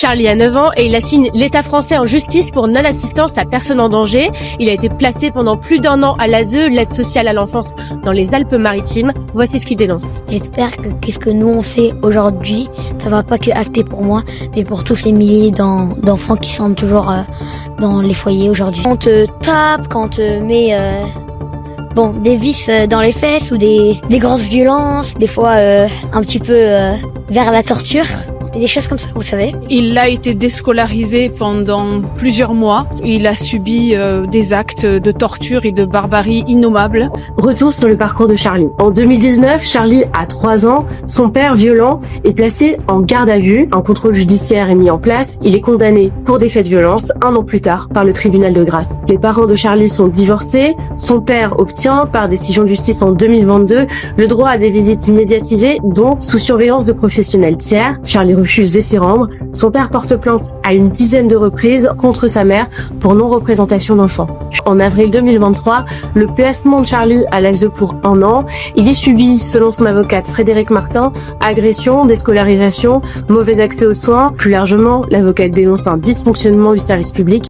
Charlie a 9 ans et il assigne l'État français en justice pour non-assistance à personne en danger. Il a été placé pendant plus d'1 an à l'ASE, l'aide sociale à l'enfance dans les Alpes-Maritimes. Voici ce qu'il dénonce. J'espère que qu'est-ce que nous on fait aujourd'hui, ça va pas que acter pour moi, mais pour tous les milliers d'enfants qui sont toujours dans les foyers aujourd'hui. On te tape, quand on te met des vis dans les fesses ou des grosses violences, des fois un petit peu vers la torture. Des choses comme ça, vous savez. Il a été déscolarisé pendant plusieurs mois. Il a subi des actes de torture et de barbarie innommables. Retour sur le parcours de Charlie. En 2019, Charlie a 3 ans. Son père, violent, est placé en garde à vue. Un contrôle judiciaire est mis en place. Il est condamné pour des faits de violence 1 an plus tard par le tribunal de grâce. Les parents de Charlie sont divorcés. Son père obtient, par décision de justice en 2022, le droit à des visites médiatisées, dont sous surveillance de professionnels tiers. Charlie refuse de s'y rendre. Son père porte plainte à une dizaine de reprises contre sa mère pour non-représentation d'enfant. En avril 2023, le placement de Charlie à l'ASE pour 1 an, il y subit, selon son avocate Frédéric Martin, agression, déscolarisation, mauvais accès aux soins. Plus largement, l'avocate dénonce un dysfonctionnement du service public.